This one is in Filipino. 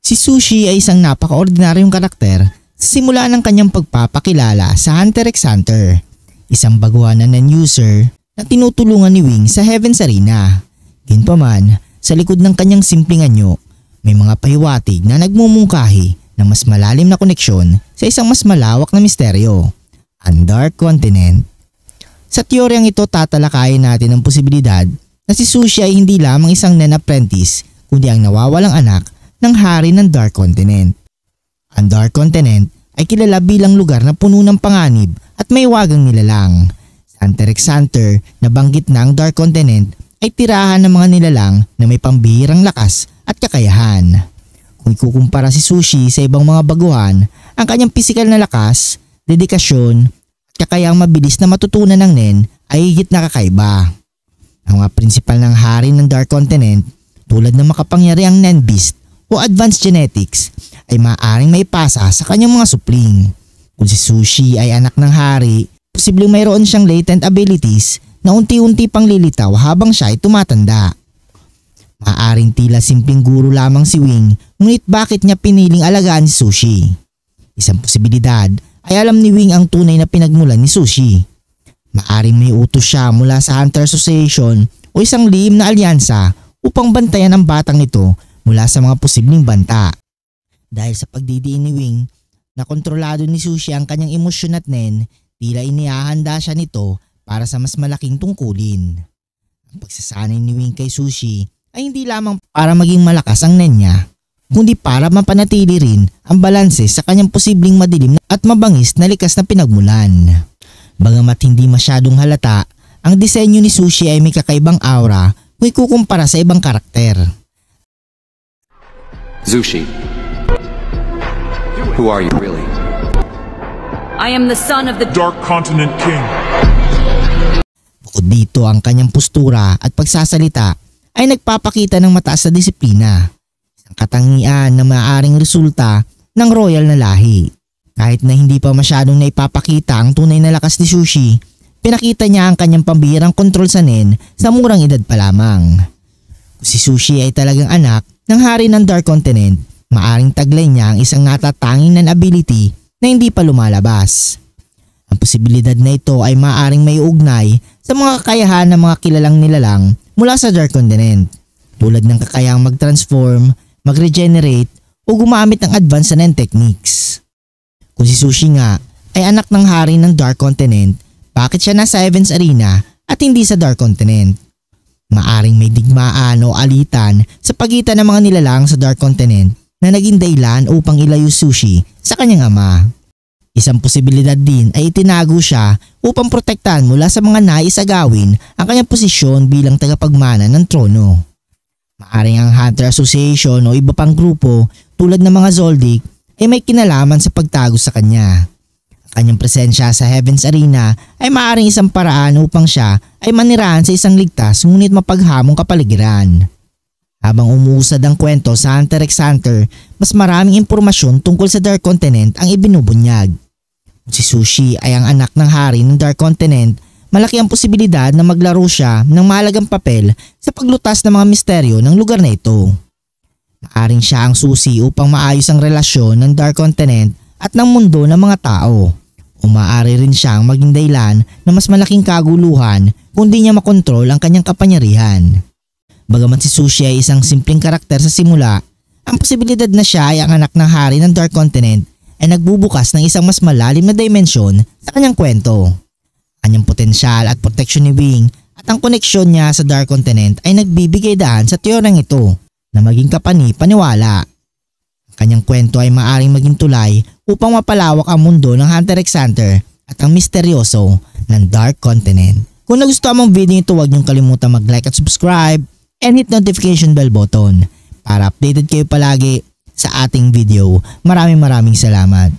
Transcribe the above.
Si Sushi ay isang napaka-ordinaryong karakter sa simula ng kanyang pagpapakilala sa Hunter x Hunter, isang baguhan na non-user na tinutulungan ni Wing sa Heaven's Arena. Gayunpaman, sa likod ng kanyang simpleng anyo, may mga pahiwatig na nagmumungkahi ng mas malalim na koneksyon sa isang mas malawak na misteryo, ang Dark Continent. Sa teoryang ito, tatalakayin natin ang posibilidad na si Sushi ay hindi lamang isang non-apprentice kundi ang nawawalang anak ng hari ng Dark Continent. Ang Dark Continent ay kilala bilang lugar na puno ng panganib at may wagang nilalang. Sa Hunter x Hunter, nabanggit na ang Dark Continent ay tirahan ng mga nilalang na may pambihirang lakas at kakayahan. Kung ikukumpara si Sushi sa ibang mga baguhan, ang kanyang pisikal na lakas, dedikasyon at kakayahang mabilis na matutunan ng Nen ay higit na kakaiba. Ang mga prinsipal ng hari ng Dark Continent tulad ng makapangyarihang Nen Beast o advanced genetics ay maaaring maipasa sa kanyang mga supling. Kung si Sushi ay anak ng hari, posibleng mayroon siyang latent abilities na unti-unti pang lilitaw habang siya ay tumatanda. Maaaring tila simpleng guro lamang si Wing, ngunit bakit niya piniling alagaan si Sushi? Isang posibilidad ay alam ni Wing ang tunay na pinagmulan ni Sushi. Maaaring may utos siya mula sa Hunter Association o isang lihim na alyansa upang bantayan ang batang ito mula sa mga posibleng banta. Dahil sa pagdidiin ni Wing na kontrolado ni Sushi ang kanyang emosyon at Nen, tila inihahanda siya nito para sa mas malaking tungkulin. Ang pagsasanay ni Wing kay Sushi ay hindi lamang para maging malakas ang Nen niya, kundi para mapanatili rin ang balanse sa kanyang posibleng madilim at mabangis na likas na pinagmulan. Bagamat hindi masyadong halata, ang disenyo ni Sushi ay may kakaibang aura kung ikukumpara sa ibang karakter. Zushi, who are you really? I am the son of the Dark Continent King. Bukod dito, ang kanyang postura at pagsasalita ay nagpapakita ng mataas na disiplina, isang katangian na maaaring resulta ng royal na lahi. Kahit na hindi pa masyadong naipapakita ang tunay na lakas ni Sushi, pinakita niya ang kanyang pambihirang kontrol sa Nen sa murang edad pa lamang. Kung si Sushi ay talagang anak ng hari ng Dark Continent, maaring taglay niya ang isang natatanging nan ability na hindi pa lumalabas. Ang posibilidad na ito ay maaring may ugnay sa mga kakayahan ng mga kilalang nilalang mula sa Dark Continent, tulad ng kakayahang mag-transform, mag-regenerate o gumamit ng advanced Nen techniques. Kung si Sushi nga ay anak ng hari ng Dark Continent, bakit siya nasa Heaven's Arena at hindi sa Dark Continent? Maaring may digmaan o alitan sa pagitan ng mga nilalang sa Dark Continent na naging dahilan upang ilayo Sushi sa kanyang ama. Isang posibilidad din ay itinago siya upang protektahan mula sa mga nais agawin ang kanyang posisyon bilang tagapagmana ng trono. Maaring ang Hunter Association o iba pang grupo tulad ng mga Zoldyck ay may kinalaman sa pagtago sa kanya. Kanyang presensya sa Heaven's Arena ay maaaring isang paraan upang siya ay manirahan sa isang ligtas ngunit mapaghamong kapaligiran. Habang umuusad ang kwento sa Hunter x Hunter, mas maraming impormasyon tungkol sa Dark Continent ang ibinubunyag. Kung si Sushi ay ang anak ng hari ng Dark Continent, malaki ang posibilidad na maglaro siya ng mahalagang papel sa paglutas ng mga misteryo ng lugar na ito. Maaring siya ang susi upang maayos ang relasyon ng Dark Continent at ng mundo ng mga tao. O maaari rin siyang maging dahilan na mas malaking kaguluhan kung di niya makontrol ang kanyang kapangyarihan. Bagamat si Sushi ay isang simpleng karakter sa simula, ang posibilidad na siya ay ang anak ng hari ng Dark Continent ay nagbubukas ng isang mas malalim na dimensyon sa kanyang kwento. Kanyang potensyal at proteksyon ni Wing at ang koneksyon niya sa Dark Continent ay nagbibigay daan sa teoryang ito na maging kapani-paniwala. Kanyang kwento ay maaaring maging tulay upang mapalawak ang mundo ng Hunter x Hunter at ang misteryoso ng Dark Continent. Kung nagustuhan mong video ito, huwag niyong kalimutan mag-like at subscribe and hit notification bell button para updated kayo palagi sa ating video. Maraming salamat.